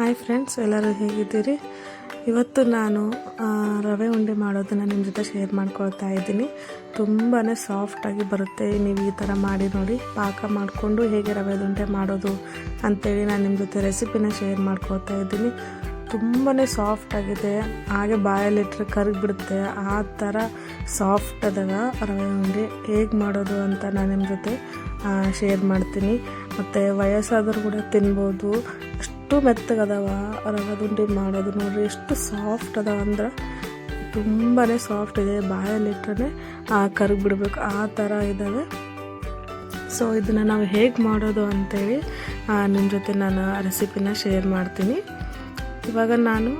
Hi friends, ಎಲ್ಲರೂ ಹೇಗಿದ್ದೀರಿ? ಇವತ್ತು ನಾನು ರವೆ ಉಂಡೆ ಮಾಡೋದನ್ನು ನಿಮ್ಮ ಜೊತೆ ಶೇರ್ ಮಾಡ್ಕೊಳ್ತಾ ಇದ್ದೀನಿ. ತುಂಬಾ ಸಾಫ್ಟಾಗಿ ಬರುತ್ತೆ. ನೀವು ಈ ಥರ ಮಾಡಿ ನೋಡಿ. ಪಾಕ ಮಾಡಿಕೊಂಡು ಹೇಗೆ ರವೆ ಉಂಡೆ ಮಾಡೋದು ಅಂಥೇಳಿ ನಾನು ನಿಮ್ಮ ಜೊತೆ ರೆಸಿಪಿನ ಶೇರ್ ಮಾಡ್ಕೊಳ್ತಾ ಇದ್ದೀನಿ. ತುಂಬಾ ಸಾಫ್ಟಾಗಿದೆ, ಹಾಗೆ ಬಾಯಲ್ಲಿಟ್ಟರೆ ಕರಗಿಬಿಡುತ್ತೆ. ಆ ಥರ ಸಾಫ್ಟ್ ಅದಾಗ ರವೆ ಉಂಡೆ ಹೇಗೆ ಮಾಡೋದು ಅಂತ ನಾನು ನಿಮ್ಮ ಜೊತೆ ಶೇರ್ ಮಾಡ್ತೀನಿ. ಮತ್ತು ವಯಸ್ಸಾದರೂ ಕೂಡ ತಿನ್ಬೋದು. ಅಷ್ಟು ಮೆತ್ತಗದವ ರವೆ ಉಂಡೆ ಮಾಡೋದು. ನೋಡಿರಿ ಎಷ್ಟು ಸಾಫ್ಟ್ ಅದಾವ ಅಂದ್ರೆ ತುಂಬಾ ಸಾಫ್ಟ್ ಇದೆ. ಬಾಯಲ್ಲಿಟ್ಟರೆ ಕರಗಿಬಿಡ್ಬೇಕು ಆ ಥರ ಇದ್ದಾವೆ. ಸೊ ಇದನ್ನು ನಾವು ಹೇಗೆ ಮಾಡೋದು ಅಂಥೇಳಿ ನಿಮ್ಮ ಜೊತೆ ನಾನು ರೆಸಿಪಿನ ಶೇರ್ ಮಾಡ್ತೀನಿ. ಇವಾಗ ನಾನು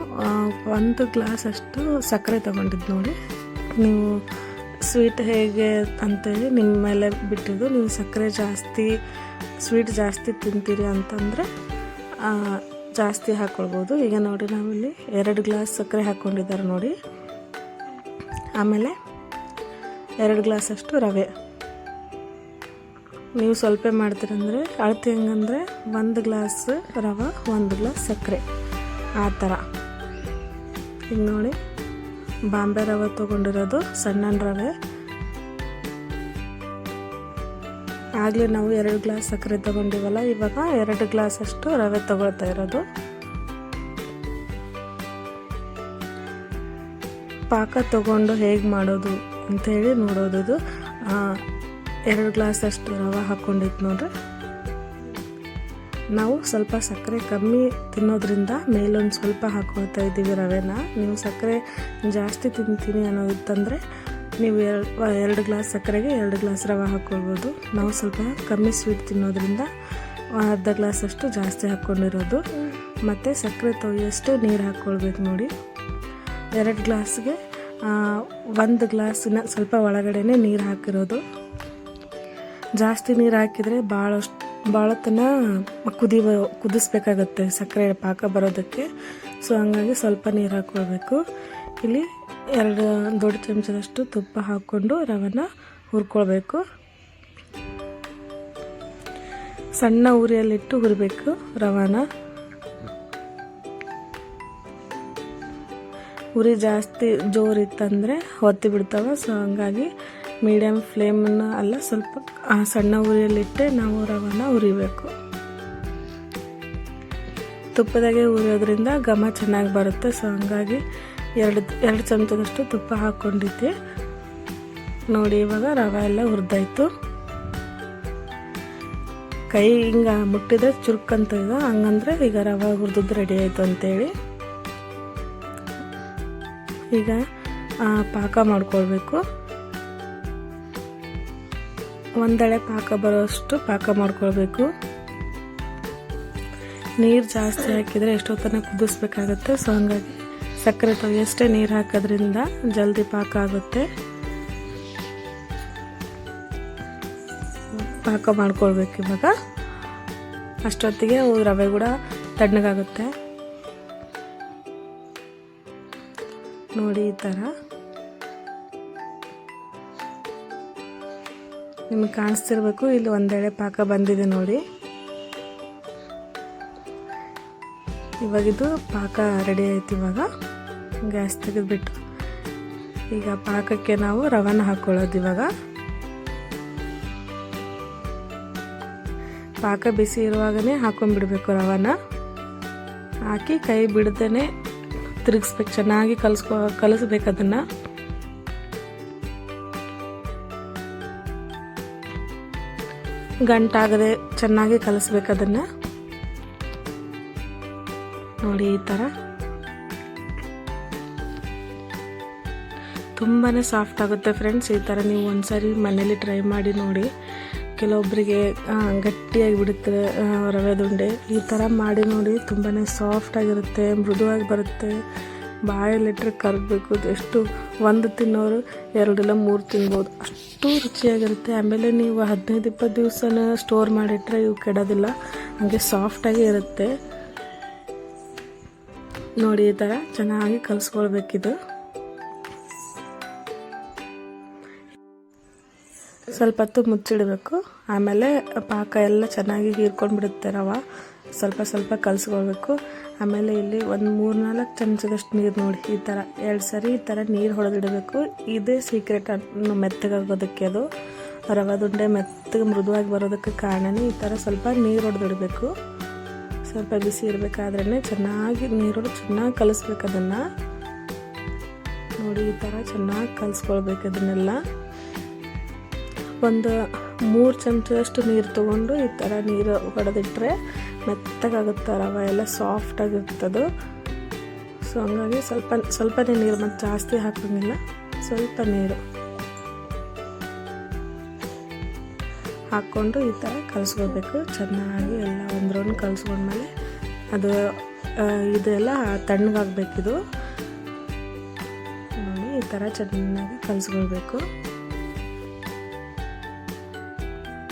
1 ಗ್ಲಾಸ್ ಅಷ್ಟು ಸಕ್ಕರೆ ತೊಗೊಂಡಿದ್ದು ನೋಡಿ. ನೀವು ಸ್ವೀಟ್ ಹೇಗೆ ಅಂತೇಳಿ ನಿಮ್ಮ ಮೇಲೆ ಬಿಟ್ಟಿದ್ದು. ನೀವು ಸಕ್ಕರೆ ಜಾಸ್ತಿ, ಸ್ವೀಟ್ ಜಾಸ್ತಿ ತಿಂತೀರಿ ಅಂತಂದರೆ ಜಾಸ್ತಿ ಹಾಕ್ಕೊಳ್ಬೋದು. ಈಗ ನೋಡಿ, ನಾವಿಲ್ಲಿ 2 ಗ್ಲಾಸ್ ಸಕ್ಕರೆ ಹಾಕ್ಕೊಂಡಿದ್ದಾರೆ ನೋಡಿ. ಆಮೇಲೆ 2 ಗ್ಲಾಸ್ ಅಷ್ಟು ರವೆ. ನೀವು ಸ್ವಲ್ಪ ಮಾಡ್ತೀರಂದರೆ ಅಳತೆ ಹೆಂಗಂದರೆ 1 ಗ್ಲಾಸ್ ರವೆ 1 ಗ್ಲಾಸ್ ಸಕ್ಕರೆ ಆ ಥರ. ಈಗ ನೋಡಿ, ಬಾಂಬೆ ರವೆ ತೊಗೊಂಡಿರೋದು, ಸಣ್ಣ ರವೆ. ಆಗಲೇ ನಾವು 2 ಗ್ಲಾಸ್ ಸಕ್ಕರೆ ತೊಗೊಂಡಿವಲ್ಲ, ಇವಾಗ 2 ಗ್ಲಾಸ್ ಅಷ್ಟು ರವೆ ತೊಗೊಳ್ತಾ ಇರೋದು. ಪಾಕ ತೊಗೊಂಡು ಹೇಗೆ ಮಾಡೋದು ಅಂಥೇಳಿ ನೋಡೋದು. 2 ಗ್ಲಾಸ್ ಅಷ್ಟು ರವೆ ಹಾಕ್ಕೊಂಡಿದ್ದು ನೋಡ್ರಿ. ನಾವು ಸ್ವಲ್ಪ ಸಕ್ಕರೆ ಕಮ್ಮಿ ತಿನ್ನೋದ್ರಿಂದ ಮೇಲೊಂದು ಸ್ವಲ್ಪ ಹಾಕ್ಕೊಳ್ತಾ ಇದ್ದೀವಿ ರವೆನ. ನೀವು ಸಕ್ಕರೆ ಜಾಸ್ತಿ ತಿಂತೀನಿ ಅನ್ನೋದಿತ್ತಂದರೆ ನೀವು 2 ಗ್ಲಾಸ್ ಸಕ್ಕರೆಗೆ 2 ಗ್ಲಾಸ್ ರವೆ ಹಾಕ್ಕೊಳ್ಬೋದು. ನಾವು ಸ್ವಲ್ಪ ಕಮ್ಮಿ ಸ್ವೀಟ್ ತಿನ್ನೋದ್ರಿಂದ ಅರ್ಧ ಗ್ಲಾಸ್ ಅಷ್ಟು ಜಾಸ್ತಿ ಹಾಕ್ಕೊಂಡಿರೋದು. ಮತ್ತು ಸಕ್ಕರೆ ತೊಯ್ಯಷ್ಟು ನೀರು ಹಾಕ್ಕೊಳ್ಬೇಕು ನೋಡಿ. 2 ಗ್ಲಾಸ್ಗೆ 1 ಗ್ಲಾಸಿನ ಸ್ವಲ್ಪ ಒಳಗಡೆನೇ ನೀರು ಹಾಕಿರೋದು. ಜಾಸ್ತಿ ನೀರು ಹಾಕಿದರೆ ಭಾಳತನ ಕುದಿಸ್ಬೇಕಾಗತ್ತೆ ಸಕ್ಕರೆ ಪಾಕ ಬರೋದಕ್ಕೆ. ಸೊ ಹಂಗಾಗಿ ಸ್ವಲ್ಪ ನೀರು ಹಾಕ್ಕೊಳ್ಬೇಕು. ಇಲ್ಲಿ 2 ದೊಡ್ಡ ಚಮಚದಷ್ಟು ತುಪ್ಪ ಹಾಕ್ಕೊಂಡು ರವೆನ ಹುರ್ಕೊಳ್ಬೇಕು. ಸಣ್ಣ ಉರಿಯಲ್ಲಿಟ್ಟು ಹುರಿಬೇಕು ರವೆನ. ಉರಿ ಜಾಸ್ತಿ ಜೋರಿತ್ತಂದರೆ ಹೊತ್ತಿ ಬಿಡ್ತಾವೆ. ಸೊ ಹಂಗಾಗಿ ಮೀಡಿಯಮ್ ಫ್ಲೇಮನ್ನು ಅಲ್ಲ, ಸ್ವಲ್ಪ ಸಣ್ಣ ಉರಿಯಲ್ಲಿಟ್ಟೆ ನಾವು ರವೆನ ಹುರಿಬೇಕು. ತುಪ್ಪದಾಗೆ ಹುರಿಯೋದ್ರಿಂದ ಘಮ ಚೆನ್ನಾಗಿ ಬರುತ್ತೆ. ಸೊ ಹಂಗಾಗಿ 2 ಚಮಚದಷ್ಟು ತುಪ್ಪ ಹಾಕ್ಕೊಂಡಿದ್ದೆ ನೋಡಿ. ಇವಾಗ ರವೆ ಎಲ್ಲ ಹುರಿದಾಯ್ತು. ಕೈ ಹಿಂಗೆ ಮುಟ್ಟಿದ್ರೆ ಚುರುಕಂತ ಇದೆ, ಹಂಗಂದ್ರೆ ಈಗ ರವೆ ಹುರಿದು ರೆಡಿ ಆಯಿತು ಅಂತೇಳಿ. ಈಗ ಪಾಕ ಮಾಡ್ಕೊಳ್ಬೇಕು. ಒಂದೆಳೆ ಪಾಕ ಬರೋಷ್ಟು ಪಾಕ ಮಾಡ್ಕೊಳ್ಬೇಕು. ನೀರು ಜಾಸ್ತಿ ಹಾಕಿದರೆ ಎಷ್ಟೊತ್ತನ ಕುದಿಸ್ಬೇಕಾಗತ್ತೆ. ಸೊ ಹಂಗಾಗಿ ಸಕ್ಕರೆ ತೊಯ್ಯಷ್ಟೇ ನೀರು ಹಾಕೋದ್ರಿಂದ ಜಲ್ದಿ ಪಾಕ ಆಗುತ್ತೆ. ಪಾಕ ಮಾಡ್ಕೊಳ್ಬೇಕು ಇವಾಗ. ಅಷ್ಟೊತ್ತಿಗೆ ರವೆ ಕೂಡ ತಣ್ಣಗಾಗುತ್ತೆ ನೋಡಿ. ಈ ಥರ ನಿಮಗೆ ಕಾಣಿಸ್ತಿರ್ಬೇಕು. ಇಲ್ಲಿ ಒಂದೆಳೆ ಪಾಕ ಬಂದಿದೆ ನೋಡಿ. ಇವಾಗಿದು ಪಾಕ ರೆಡಿ ಆಯ್ತು. ಇವಾಗ ಗ್ಯಾಸ್ ತೆಗೆದುಬಿಟ್ಟು ಈಗ ಪಾಕಕ್ಕೆ ನಾವು ರವೆನ ಹಾಕ್ಕೊಳ್ಳೋದು. ಇವಾಗ ಪಾಕ ಬಿಸಿ ಇರುವಾಗನೇ ಹಾಕೊಂಡ್ಬಿಡ್ಬೇಕು. ರವೆನ ಹಾಕಿ ಕೈ ಬಿಡ್ದೇ ತಿರುಗಿಸ್ಬೇಕು. ಚೆನ್ನಾಗಿ ಕಲಿಸ್ಬೇಕು ಅದನ್ನು. ಗಂಟಾಗದೆ ಚೆನ್ನಾಗಿ ಕಲಿಸ್ಬೇಕು ಅದನ್ನು ನೋಡಿ. ಈ ಥರ ತುಂಬಾ ಸಾಫ್ಟ್ ಆಗುತ್ತೆ ಫ್ರೆಂಡ್ಸ್. ಈ ಥರ ನೀವು ಒಂದ್ಸರಿ ಮನೇಲಿ ಟ್ರೈ ಮಾಡಿ ನೋಡಿ. ಕೆಲವೊಬ್ಬರಿಗೆ ಗಟ್ಟಿಯಾಗಿ ಬಿಡುತ್ತೆ ರವೆ ಉಂಡೆ. ಈ ಥರ ಮಾಡಿ ನೋಡಿ. ತುಂಬಾ ಸಾಫ್ಟಾಗಿರುತ್ತೆ, ಮೃದುವಾಗಿ ಬರುತ್ತೆ. ಬಾಯಲ್ಲಿಟ್ಟರೆ ಕರಗಬೇಕು. ಎಷ್ಟು 1 ತಿನ್ನೋರು 2 ಇಲ್ಲ 3 ತಿನ್ಬೋದು, ಅಷ್ಟು ರುಚಿಯಾಗಿರುತ್ತೆ. ಆಮೇಲೆ ನೀವು 15-20 ದಿವಸನ ಸ್ಟೋರ್ ಮಾಡಿಟ್ರೆ ಇವು ಕೆಡೋದಿಲ್ಲ, ಹಾಗೆ ಸಾಫ್ಟಾಗಿ ಇರುತ್ತೆ ನೋಡಿ. ಈ ಥರ ಚೆನ್ನಾಗಿ ಕಲಿಸ್ಕೊಳ್ಬೇಕಿದು. ಸ್ವಲ್ಪ ಹೊತ್ತು ಮುಚ್ಚಿಡಬೇಕು. ಆಮೇಲೆ ಪಾಕ ಎಲ್ಲ ಚೆನ್ನಾಗಿ ಹೀರ್ಕೊಂಡು ಬಿಡುತ್ತೆ ರವೆ. ಸ್ವಲ್ಪ ಸ್ವಲ್ಪ ಕಲಿಸ್ಕೊಳ್ಬೇಕು. ಆಮೇಲೆ ಇಲ್ಲಿ ಒಂದು 3-4 ಚಮಚದಷ್ಟು ನೀರು ನೋಡಿ, ಈ ಥರ 2 ಸರಿ ಈ ಥರ ನೀರು ಹೊಡೆದಿಡಬೇಕು. ಇದೇ ಸೀಕ್ರೆಟ್ ಮೆತ್ತಗಾಗೋದಕ್ಕೆ. ಅದು ರವಾದುಂಡೆ ಮೆತ್ತಗೆ ಮೃದುವಾಗಿ ಬರೋದಕ್ಕೆ ಕಾರಣನೇ ಈ ಥರ ಸ್ವಲ್ಪ ನೀರು ಹೊಡೆದಿಡಬೇಕು. ಸ್ವಲ್ಪ ಬಿಸಿ ಇರಬೇಕಾದ್ರೇ ಚೆನ್ನಾಗಿ ನೀರು ಹೊಡೆದು ಚೆನ್ನಾಗಿ ಕಲಿಸ್ಬೇಕು. ಅದನ್ನು ನೋಡಿ, ಈ ಥರ ಚೆನ್ನಾಗಿ ಕಲಿಸ್ಕೊಳ್ಬೇಕು. ಅದನ್ನೆಲ್ಲ ಒಂದು 3 ಚಮಚದಷ್ಟು ನೀರು ತೊಗೊಂಡು ಈ ಥರ ನೀರು ಹೊಡೆದಿಟ್ರೆ ಮೆತ್ತಗಾಗುತ್ತೆ. ರವೆ ಎಲ್ಲ ಸಾಫ್ಟಾಗಿರ್ತದೆ. ಸೊ ಹಂಗಾಗಿ ಸ್ವಲ್ಪನೇ ನೀರು, ಮತ್ತು ಜಾಸ್ತಿ ಹಾಕೋಂಗಿಲ್ಲ, ಸ್ವಲ್ಪ ನೀರು ಹಾಕ್ಕೊಂಡು ಈ ಥರ ಕಲಿಸ್ಕೋಬೇಕು. ಚೆನ್ನಾಗಿ ಎಲ್ಲ ಒಂದು ರೌಂಡ್ ಕಲಿಸ್ಕೊಂಡ್ಮೇಲೆ ಅದು ಇದೆಲ್ಲ ತಣ್ಣಗಾಗಬೇಕಿದು ನೋಡಿ. ಈ ಥರ ಚೆನ್ನಾಗಿ ಕಲಿಸ್ಕೊಳ್ಬೇಕು.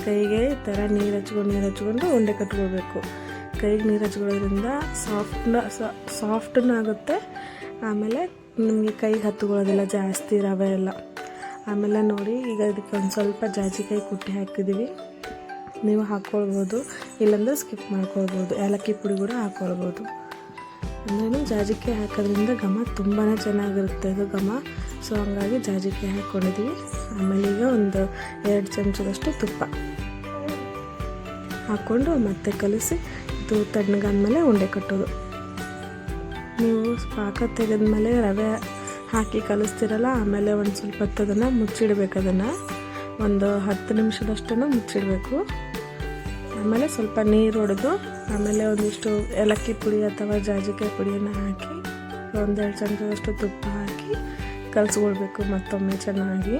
ಕೈಗೆ ಈ ಥರ ನೀರು ಹಚ್ಕೊಂಡು ಉಂಡೆ ಕಟ್ಕೊಳ್ಬೇಕು. ಕೈಗೆ ನೀರು ಹಚ್ಕೊಳ್ಳೋದ್ರಿಂದ ಸಾಫ್ಟೂ ಆಗುತ್ತೆ. ಆಮೇಲೆ ನಿಮಗೆ ಕೈಗೆ ಹತ್ಕೊಳ್ಳೋದಿಲ್ಲ ಜಾಸ್ತಿ ರವೆ ಎಲ್ಲ. ಆಮೇಲೆ ನೋಡಿ, ಈಗ ಇದಕ್ಕೆ ಒಂದು ಸ್ವಲ್ಪ ಜಾಜಿಕಾಯಿ ಕುಟ್ಟಿ ಹಾಕಿದ್ದೀವಿ. ನೀವು ಹಾಕ್ಕೊಳ್ಬೋದು, ಇಲ್ಲಾಂದರೆ ಸ್ಕಿಪ್ ಮಾಡ್ಕೊಳ್ಬೋದು. ಏಲಕ್ಕಿ ಪುಡಿ ಕೂಡ ಹಾಕ್ಕೊಳ್ಬೋದು. ಅಂದ್ರೂ ಜಾಜಿಕಾಯಿ ಹಾಕೋದ್ರಿಂದ ಘಮ ತುಂಬಾ ಚೆನ್ನಾಗಿರುತ್ತೆ ಇದು ಘಮ. ಸೊ ಹಂಗಾಗಿ ಜಾಜಿಕಾಯಿ ಹಾಕ್ಕೊಂಡಿದ್ದೀವಿ. ಆಮೇಲೆ ಈಗ ಒಂದು 2 ಚಮಚದಷ್ಟು ತುಪ್ಪ ಹಾಕ್ಕೊಂಡು ಮತ್ತೆ ಕಲಿಸಿ ಇದು ತಣ್ಣಗಾದ್ಮೇಲೆ ಉಂಡೆ ಕಟ್ಟೋದು. ನೀವು ಪಾಕ ತೆಗೆದ್ಮೇಲೆ ರವೆ ಹಾಕಿ ಕಲಿಸ್ತಿರಲ್ಲ, ಆಮೇಲೆ ಒಂದು ಸ್ವಲ್ಪ ಹೊತ್ತು ಅದನ್ನು ಮುಚ್ಚಿಡಬೇಕು. ಅದನ್ನು ಒಂದು 10 ನಿಮಿಷದಷ್ಟು ಮುಚ್ಚಿಡಬೇಕು. ಆಮೇಲೆ ಸ್ವಲ್ಪ ನೀರು ಹೊಡೆದು ಆಮೇಲೆ ಒಂದಿಷ್ಟು ಏಲಕ್ಕಿ ಪುಡಿ ಅಥವಾ ಜಾಜಿಕಾಯಿ ಪುಡಿಯನ್ನು ಹಾಕಿ 1-2 ಚಮಚದಷ್ಟು ತುಪ್ಪ ಹಾಕಿ ಕಲಿಸ್ಕೊಳ್ಬೇಕು ಮತ್ತೊಮ್ಮೆ ಚೆನ್ನಾಗಿ.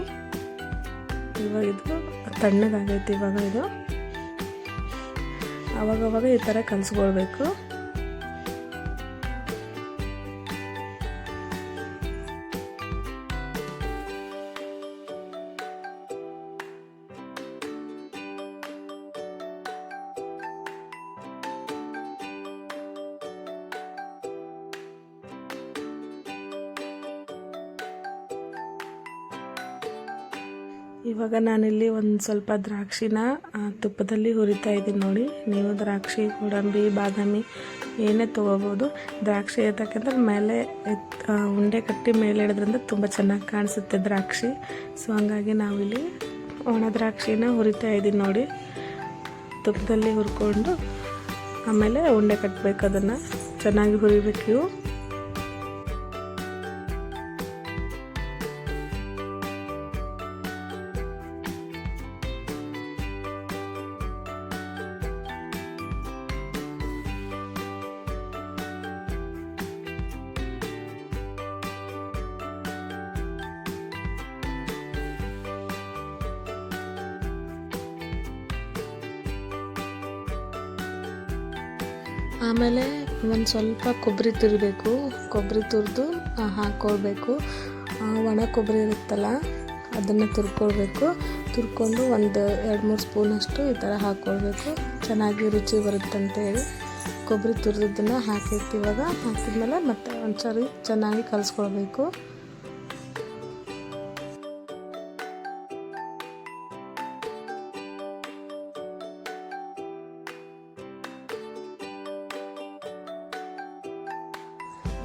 ಇವಾಗ ಇದು ತಣ್ಣಗಾಗೈತಿ. ಇವಾಗ ಇದು ಅವಾಗವಾಗ ಈ ಥರ ಕಲಿಸ್ಕೊಳ್ಬೇಕು. ಇವಾಗ ನಾನಿಲ್ಲಿ ಒಂದು ಸ್ವಲ್ಪ ದ್ರಾಕ್ಷಿನ ತುಪ್ಪದಲ್ಲಿ ಹುರಿತಾ ಇದ್ದೀನಿ ನೋಡಿ. ನೀವು ದ್ರಾಕ್ಷಿ, ಗೋಡಂಬಿ, ಬಾದಾಮಿ ಏನೇ ತೊಗೋಬೋದು. ದ್ರಾಕ್ಷಿ ಯಾಕಂದ್ರೆ ಮೇಲೆ ಉಂಡೆ ಕಟ್ಟಿ ಮೇಲೆ ಇಡೋದ್ರಿಂದ ತುಂಬ ಚೆನ್ನಾಗಿ ಕಾಣಿಸುತ್ತೆ ದ್ರಾಕ್ಷಿ. ಸೊ ಹಂಗಾಗಿ ನಾವಿಲ್ಲಿ ಒಣ ದ್ರಾಕ್ಷಿನ ಹುರಿತಾ ಇದ್ದೀನಿ ನೋಡಿ. ತುಪ್ಪದಲ್ಲಿ ಹುರ್ಕೊಂಡು ಆಮೇಲೆ ಉಂಡೆ ಕಟ್ಟಬೇಕು. ಅದನ್ನು ಚೆನ್ನಾಗಿ ಹುರಿಬೇಕು. ಆಮೇಲೆ ಒಂದು ಸ್ವಲ್ಪ ಕೊಬ್ಬರಿ ತುರಿಬೇಕು. ಕೊಬ್ಬರಿ ತುರಿದು ಹಾಕ್ಕೊಳ್ಬೇಕು. ಒಣ ಕೊಬ್ಬರಿ ಇರುತ್ತಲ್ಲ ಅದನ್ನು ತುರ್ಕೊಳ್ಬೇಕು. ತುರ್ಕೊಂಡು ಒಂದು 2-3 ಸ್ಪೂನಷ್ಟು ಈ ಥರ ಹಾಕ್ಕೊಳ್ಬೇಕು. ಚೆನ್ನಾಗಿ ರುಚಿ ಬರುತ್ತಂತೇಳಿ ಕೊಬ್ಬರಿ ತುರಿದನ್ನು ಹಾಕಿರ್ತೀವಿ. ಇವಾಗ ಹಾಕಿದ್ಮೇಲೆ ಮತ್ತೆ ಒಂದ್ಸರಿ ಚೆನ್ನಾಗಿ ಕಲಿಸ್ಕೊಳ್ಬೇಕು.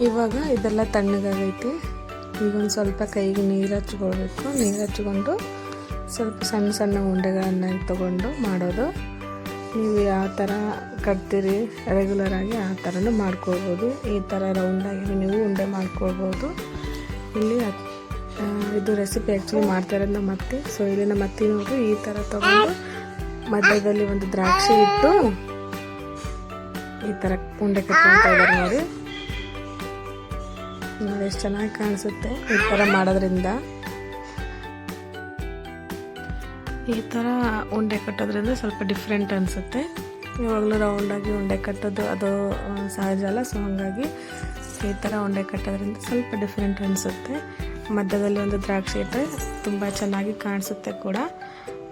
ಇವಾಗ ಇದೆಲ್ಲ ತಣ್ಣಗಾಗೈತಿ. ಈಗ ಒಂದು ಸ್ವಲ್ಪ ಕೈಗೆ ನೀರು ಹಚ್ಕೊಳ್ಬೇಕು. ನೀರು ಹಚ್ಕೊಂಡು ಸ್ವಲ್ಪ ಸಣ್ಣ ಸಣ್ಣ ಉಂಡೆಗಳನ್ನು ತೊಗೊಂಡು ಮಾಡೋದು. ನೀವು ಯಾವ ಥರ ಕಟ್ತೀರಿ ರೆಗ್ಯುಲರಾಗಿ ಆ ಥರನೂ ಮಾಡ್ಕೊಳ್ಬೋದು. ಈ ಥರ ರೌಂಡಾಗಿ ನೀವು ಉಂಡೆ ಮಾಡ್ಕೊಳ್ಬೋದು. ಇಲ್ಲಿ ಇದು ರೆಸಿಪಿ ಆ್ಯಕ್ಚುಲಿ ಮಾಡ್ತಾರೆ ನಮ್ಮ ಅತ್ತೆ. ಸೊ ಇಲ್ಲಿ ನಮ್ಮ ಅತ್ತೆ ನೋಡಿ ಈ ಥರ ತೊಗೊಂಡು ಮಧ್ಯದಲ್ಲಿ ಒಂದು ದ್ರಾಕ್ಷಿ ಇಟ್ಟು ಈ ಥರ ಉಂಡೆ ಕಟ್ಕೊಳ್ತಾ ಇದ್ದಾರೆ ನೋಡಿ. ಎಷ್ಟು ಚೆನ್ನಾಗಿ ಕಾಣಿಸುತ್ತೆ ಈ ಥರ ಮಾಡೋದ್ರಿಂದ. ಈ ಥರ ಉಂಡೆ ಕಟ್ಟೋದ್ರಿಂದ ಸ್ವಲ್ಪ ಡಿಫ್ರೆಂಟ್ ಅನಿಸುತ್ತೆ. ಯಾವಾಗಲೂ ರೌಂಡಾಗಿ ಉಂಡೆ ಕಟ್ಟೋದು ಅದು ಸಹಜ ಅಲ್ಲ. ಸೊ ಹಾಗಾಗಿ ಈ ಥರ ಉಂಡೆ ಕಟ್ಟೋದ್ರಿಂದ ಸ್ವಲ್ಪ ಡಿಫ್ರೆಂಟ್ ಅನಿಸುತ್ತೆ. ಮಧ್ಯದಲ್ಲಿ ಒಂದು ದ್ರಾಕ್ಷಿ ಇಟ್ಟರೆ ತುಂಬ ಚೆನ್ನಾಗಿ ಕಾಣಿಸುತ್ತೆ ಕೂಡ.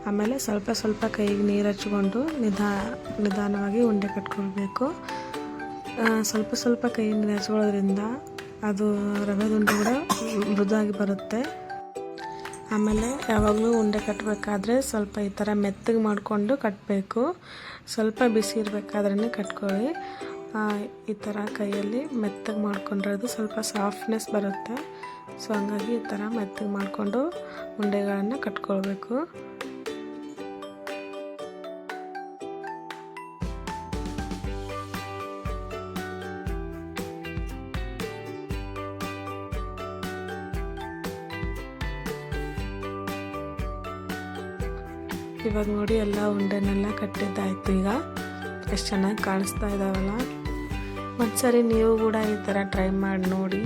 ಆಮೇಲೆ ಸ್ವಲ್ಪ ಸ್ವಲ್ಪ ಕೈಗೆ ನೀರು ಹಚ್ಕೊಂಡು ನಿಧಾನವಾಗಿ ಉಂಡೆ ಕಟ್ಕೊಳ್ಬೇಕು. ಸ್ವಲ್ಪ ಸ್ವಲ್ಪ ಕೈಗೆ ನೀರು ಹಚ್ಕೊಳ್ಳೋದ್ರಿಂದ ಅದು ರವೆ ಉಂಡೆ ಕೂಡ ಮೃದುವಾಗಿ ಬರುತ್ತೆ. ಆಮೇಲೆ ಯಾವಾಗಲೂ ಉಂಡೆ ಕಟ್ಟಬೇಕಾದ್ರೆ ಸ್ವಲ್ಪ ಈ ಥರ ಮೆತ್ತಗೆ ಮಾಡಿಕೊಂಡು ಕಟ್ಟಬೇಕು. ಸ್ವಲ್ಪ ಬಿಸಿ ಇರಬೇಕಾದ್ರೇ ಕಟ್ಕೊಳ್ಳಿ. ಈ ಥರ ಕೈಯಲ್ಲಿ ಮೆತ್ತಗೆ ಮಾಡ್ಕೊಂಡ್ರೆ ಅದು ಸ್ವಲ್ಪ ಸಾಫ್ಟ್ನೆಸ್ ಬರುತ್ತೆ. ಸೊ ಹಂಗಾಗಿ ಈ ಥರ ಮೆತ್ತಗೆ ಮಾಡಿಕೊಂಡು ಉಂಡೆಗಳನ್ನು ಕಟ್ಕೊಳ್ಬೇಕು. ಇವಾಗ ನೋಡಿ ಎಲ್ಲ ಉಂಡೆನೆಲ್ಲ ಕಟ್ಟಿದ್ದಾಯ್ತು. ಈಗ ಎಷ್ಟು ಚೆನ್ನಾಗಿ ಕಾಣಿಸ್ತಾ ಇದ್ದಾವಲ್ಲ. ಒಂದ್ಸರಿ ನೀವು ಕೂಡ ಈ ಥರ ಟ್ರೈ ಮಾಡಿ ನೋಡಿ.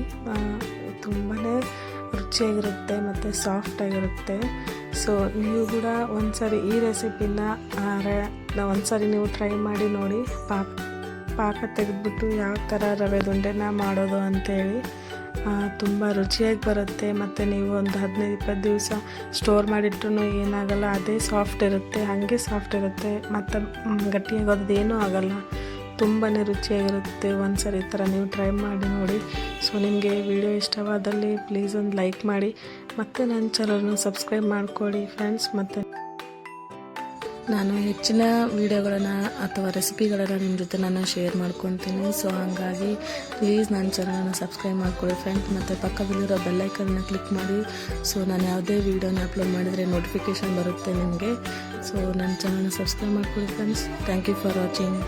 ತುಂಬಾ ರುಚಿಯಾಗಿರುತ್ತೆ ಮತ್ತು ಸಾಫ್ಟಾಗಿರುತ್ತೆ. ಸೊ ನೀವು ಕೂಡ ಒಂದ್ಸರಿ ಈ ರೆಸಿಪಿನ ಒಂದ್ಸರಿ ನೀವು ಟ್ರೈ ಮಾಡಿ ನೋಡಿ. ಪಾಕ ತೆಗೆದ್ಬಿಟ್ಟು ಯಾವ ಥರ ರವೆ ಉಂಡೆನ ಮಾಡೋದು ಅಂಥೇಳಿ ತುಂಬ ರುಚಿಯಾಗಿ ಬರುತ್ತೆ. ಮತ್ತು ನೀವು ಒಂದು 15-20 ದಿವಸ ಸ್ಟೋರ್ ಮಾಡಿಟ್ರೂ ಏನಾಗಲ್ಲ, ಅದೇ ಸಾಫ್ಟ್ ಇರುತ್ತೆ, ಹಾಗೆ ಸಾಫ್ಟ್ ಇರುತ್ತೆ, ಮತ್ತು ಗಟ್ಟಿಯಾಗೋದು ಏನೂ ಆಗಲ್ಲ. ತುಂಬಾ ರುಚಿಯಾಗಿರುತ್ತೆ. ಒಂದ್ಸರಿ ಈ ಥರ ನೀವು ಟ್ರೈ ಮಾಡಿ ನೋಡಿ. ಸೊ ನಿಮಗೆ ವಿಡಿಯೋ ಇಷ್ಟವಾದಲ್ಲಿ ಪ್ಲೀಸ್ ಒಂದು ಲೈಕ್ ಮಾಡಿ, ಮತ್ತು ನನ್ನ ಚಾನಲ್ನ ಸಬ್ಸ್ಕ್ರೈಬ್ ಮಾಡ್ಕೊಳ್ಳಿ ಫ್ರೆಂಡ್ಸ್. ಮತ್ತು ನಾನು ಹೆಚ್ಚಿನ ವೀಡಿಯೋಗಳನ್ನು ಅಥವಾ ರೆಸಿಪಿಗಳನ್ನು ನಿಮ್ಮ ಜೊತೆ ನಾನು ಶೇರ್ ಮಾಡ್ಕೊತೀನಿ. ಸೊ ಹಾಗಾಗಿ ಪ್ಲೀಸ್ ನನ್ನ ಚಾನಲನ್ನು ಸಬ್ಸ್ಕ್ರೈಬ್ ಮಾಡ್ಕೊಳ್ಳಿ ಫ್ರೆಂಡ್ಸ್. ಮತ್ತು ಪಕ್ಕದಲ್ಲಿರೋ ಬೆಲ್ಲೈಕನ್ನ ಕ್ಲಿಕ್ ಮಾಡಿ. ಸೊ ನಾನು ಯಾವುದೇ ವೀಡಿಯೋನ ಅಪ್ಲೋಡ್ ಮಾಡಿದರೆ ನೋಟಿಫಿಕೇಷನ್ ಬರುತ್ತೆ ನಿಮಗೆ. ಸೊ ನನ್ನ ಚಾನಲ್ನ ಸಬ್ಸ್ಕ್ರೈಬ್ ಮಾಡ್ಕೊಳ್ಳಿ friends. Thank you for watching.